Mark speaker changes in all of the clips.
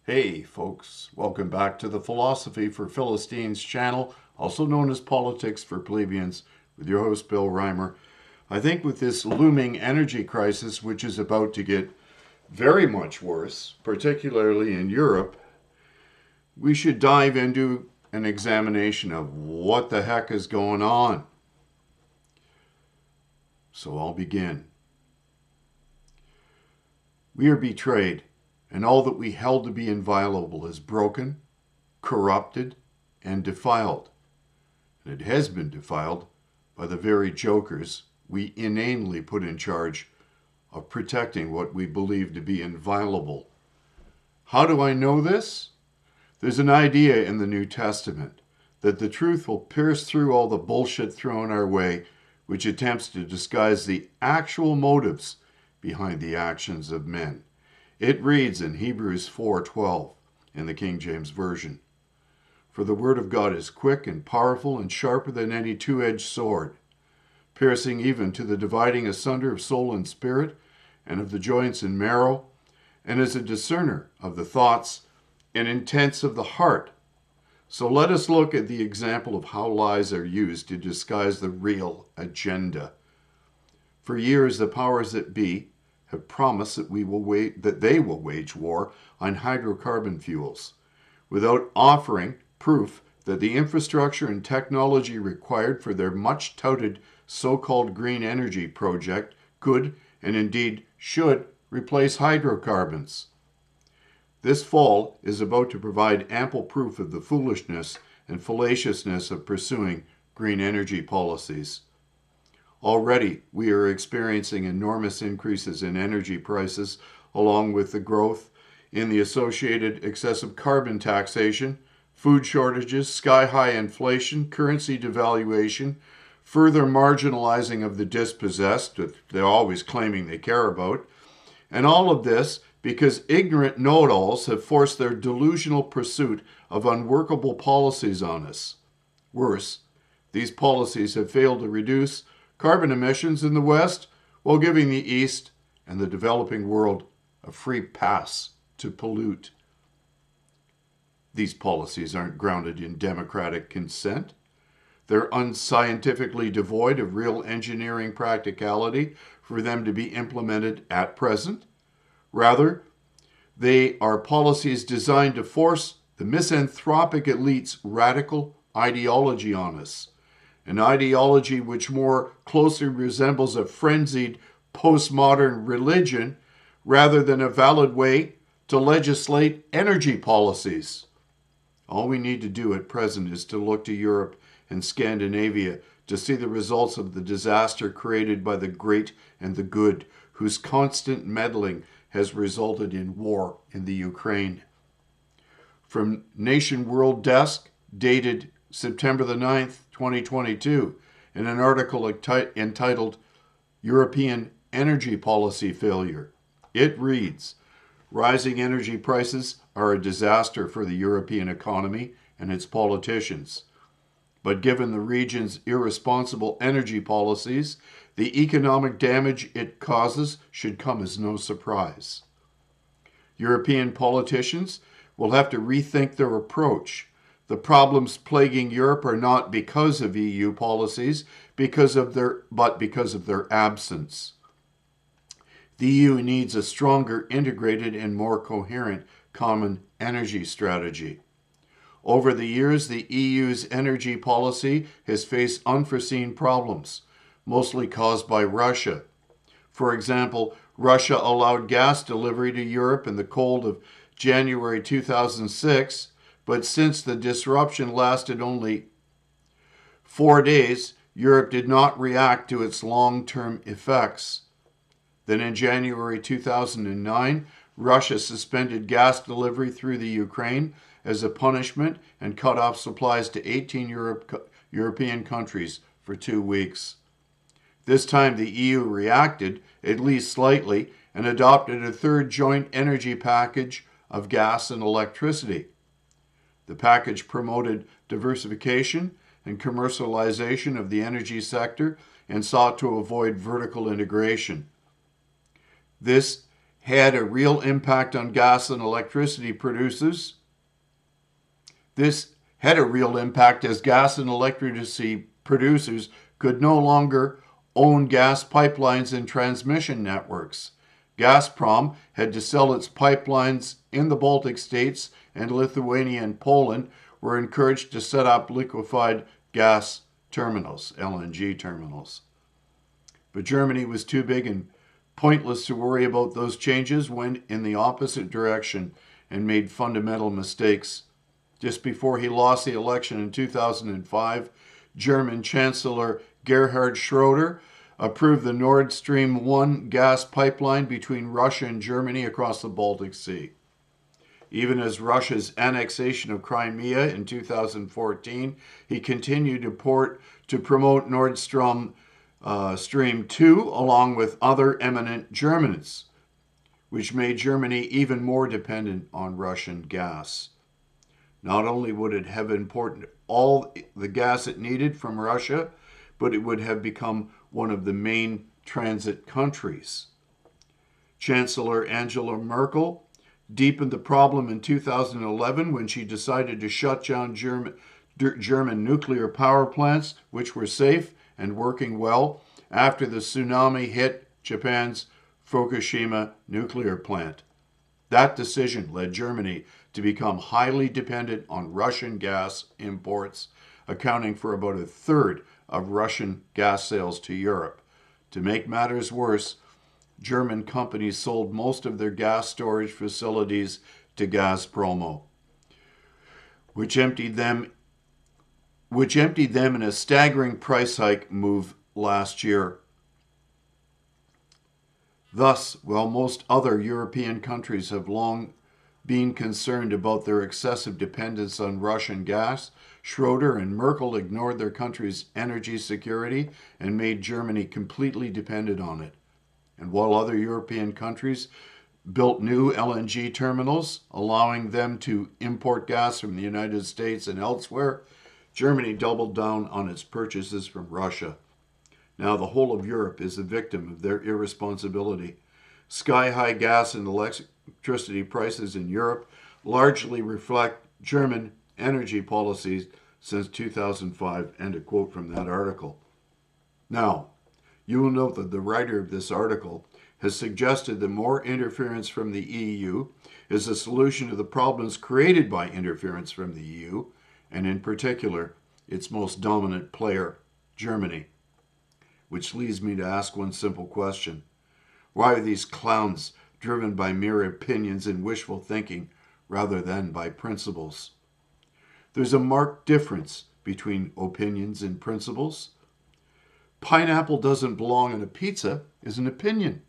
Speaker 1: Hey folks, welcome back to the Philosophy for Philistines channel, also known as Politics for Plebeians, with your host Bill Reimer. I think with this looming energy crisis, which is about to get very much worse, particularly in Europe, we should dive into an examination of what the heck is going on. So I'll begin. We are betrayed, and all that we held to be inviolable is broken, corrupted, and defiled. And it has been defiled by the very jokers we inanely put in charge of protecting what we believe to be inviolable. How do I know this? There's an idea in the New Testament that the truth will pierce through all the bullshit thrown our way, which attempts to disguise the actual motives behind the actions of men. It reads in Hebrews 4:12 in the King James Version, "For the word of God is quick and powerful and sharper than any two-edged sword, piercing even to the dividing asunder of soul and spirit, and of the joints and marrow, and is a discerner of the thoughts and intents of the heart." So let us look at the example of how lies are used to disguise the real agenda. For years, the powers that be have promised that they will wage war on hydrocarbon fuels, without offering proof that the infrastructure and technology required for their much-touted so-called green energy project could, and indeed should, replace hydrocarbons. This fall is about to provide ample proof of the foolishness and fallaciousness of pursuing green energy policies. Already, we are experiencing enormous increases in energy prices, along with the growth in the associated excessive carbon taxation, food shortages, sky-high inflation, currency devaluation, further marginalizing of the dispossessed that they're always claiming they care about, and all of this because ignorant know-it-alls have forced their delusional pursuit of unworkable policies on us. Worse, these policies have failed to reduce carbon emissions in the West while giving the East and the developing world a free pass to pollute. These policies aren't grounded in democratic consent. They're unscientifically devoid of real engineering practicality for them to be implemented at present. Rather, they are policies designed to force the misanthropic elite's radical ideology on us, an ideology which more closely resembles a frenzied postmodern religion rather than a valid way to legislate energy policies. All we need to do at present is to look to Europe and Scandinavia to see the results of the disaster created by the great and the good, whose constant meddling has resulted in war in the Ukraine. From Nation World Desk, dated September the 9th, 2022, in an article entitled European Energy Policy Failure. It reads, "Rising energy prices are a disaster for the European economy and its politicians. But given the region's irresponsible energy policies, the economic damage it causes should come as no surprise. European politicians will have to rethink their approach. The problems plaguing Europe are not because of EU policies, but because of their absence. The EU needs a stronger, integrated, and more coherent common energy strategy. Over the years, the EU's energy policy has faced unforeseen problems, mostly caused by Russia. For example, Russia allowed gas delivery to Europe in the cold of January 2006, but since the disruption lasted only 4 days, Europe did not react to its long-term effects. Then in January 2009, Russia suspended gas delivery through the Ukraine as a punishment and cut off supplies to 18 European countries for 2 weeks. This time the EU reacted, at least slightly, and adopted a third joint energy package of gas and electricity. The package promoted diversification and commercialization of the energy sector and sought to avoid vertical integration. This had a real impact on gas and electricity producers. This had a real impact as gas and electricity producers could no longer own gas pipelines and transmission networks. Gazprom had to sell its pipelines in the Baltic states, and Lithuania and Poland were encouraged to set up liquefied gas terminals, LNG terminals. But Germany was too big and pointless to worry about those changes, went in the opposite direction and made fundamental mistakes. Just before he lost the election in 2005, German Chancellor Gerhard Schroeder approved the Nord Stream 1 gas pipeline between Russia and Germany across the Baltic Sea. Even as Russia's annexation of Crimea in 2014, he continued to promote Nord Stream 2 along with other eminent Germans, which made Germany even more dependent on Russian gas. Not only would it have imported all the gas it needed from Russia, but it would have become one of the main transit countries. Chancellor Angela Merkel deepened the problem in 2011 when she decided to shut down German nuclear power plants, which were safe and working well, after the tsunami hit Japan's Fukushima nuclear plant. That decision led Germany to become highly dependent on Russian gas imports, accounting for about a third of Russian gas sales to Europe. To make matters worse, German companies sold most of their gas storage facilities to Gazprom, which emptied them in a staggering price hike move last year. Thus, while most other European countries have long been concerned about their excessive dependence on Russian gas, Schroeder and Merkel ignored their country's energy security and made Germany completely dependent on it. And while other European countries built new LNG terminals, allowing them to import gas from the United States and elsewhere, Germany doubled down on its purchases from Russia. Now the whole of Europe is a victim of their irresponsibility. Sky-high gas and electricity prices in Europe largely reflect German energy policies since 2005, end a quote from that article. Now, you will note that the writer of this article has suggested that more interference from the EU is a solution to the problems created by interference from the EU, and in particular, its most dominant player, Germany. Which leads me to ask one simple question. Why are these clowns driven by mere opinions and wishful thinking rather than by principles? There's a marked difference between opinions and principles. Pineapple doesn't belong on a pizza is an opinion.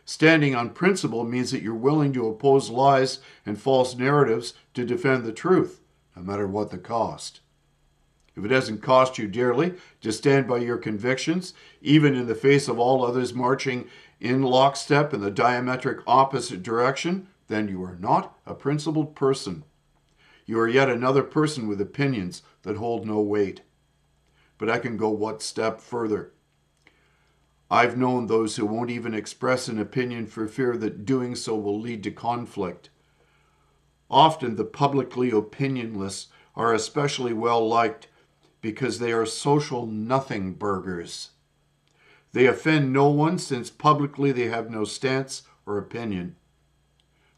Speaker 1: Standing on principle means that you're willing to oppose lies and false narratives to defend the truth, no matter what the cost. If it doesn't cost you dearly to stand by your convictions, even in the face of all others marching in lockstep in the diametric opposite direction, then you are not a principled person. You are yet another person with opinions that hold no weight. But I can go one step further. I've known those who won't even express an opinion for fear that doing so will lead to conflict. Often the publicly opinionless are especially well liked because they are social nothing burgers. They offend no one since publicly they have no stance or opinion.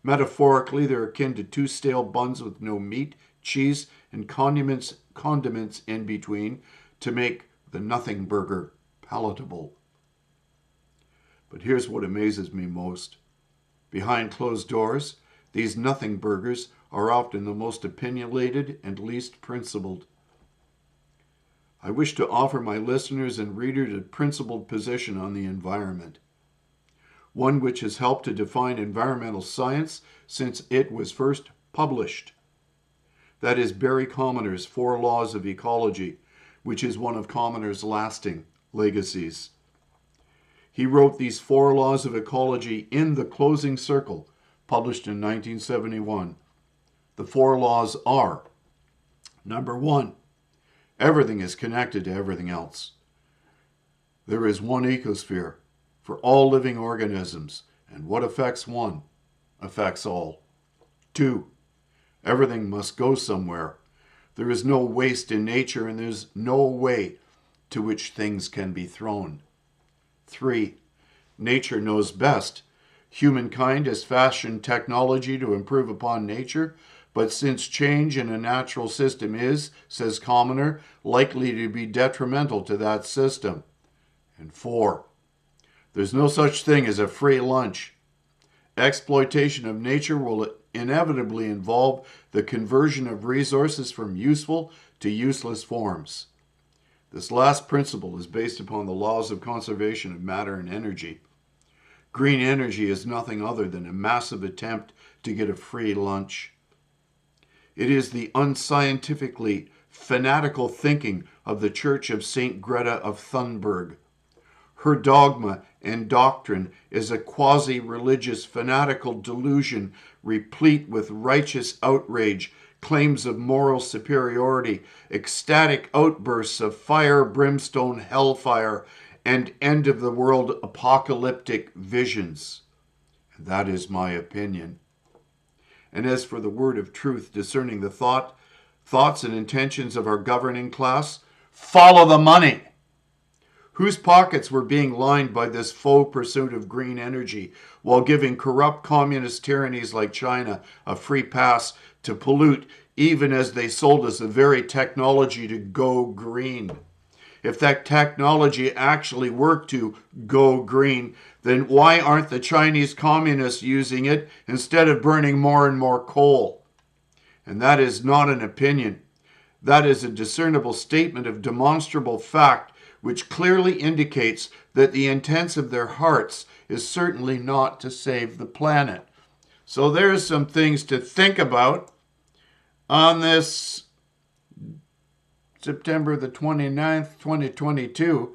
Speaker 1: Metaphorically, they're akin to two stale buns with no meat, cheese, and condiments in between to make the nothing burger palatable. But here's what amazes me most. Behind closed doors, these nothing burgers are often the most opinionated and least principled. I wish to offer my listeners and readers a principled position on the environment, one which has helped to define environmental science since it was first published. That is Barry Commoner's 4 Laws of Ecology, which is one of Commoner's lasting legacies. He wrote these 4 laws of ecology in The Closing Circle, published in 1971. The 4 laws are: number 1, everything is connected to everything else. There is one ecosphere for all living organisms, And what affects one affects all. 2. Everything must go somewhere. There is no waste in nature, and there's no way to which things can be thrown. 3. Nature knows best. Humankind has fashioned technology to improve upon nature, but since change in a natural system is, says Commoner, likely to be detrimental to that system. And 4. There's no such thing as a free lunch. Exploitation of nature will inevitably involve the conversion of resources from useful to useless forms. This last principle is based upon the laws of conservation of matter and energy. Green energy is nothing other than a massive attempt to get a free lunch. It is the unscientifically fanatical thinking of the Church of St. Greta of Thunberg. Her dogma and doctrine is a quasi-religious fanatical delusion replete with righteous outrage, claims of moral superiority, ecstatic outbursts of fire, brimstone, hellfire, and end-of-the-world apocalyptic visions. And that is my opinion. And as for the word of truth discerning the thoughts and intentions of our governing class, follow the money. Whose pockets were being lined by this faux pursuit of green energy while giving corrupt communist tyrannies like China a free pass to pollute, even as they sold us the very technology to go green? If that technology actually worked to go green, then why aren't the Chinese communists using it instead of burning more and more coal? And that is not an opinion. That is a discernible statement of demonstrable fact, which clearly indicates that the intent of their hearts is certainly not to save the planet. So there's some things to think about on this September the 29th, 2022.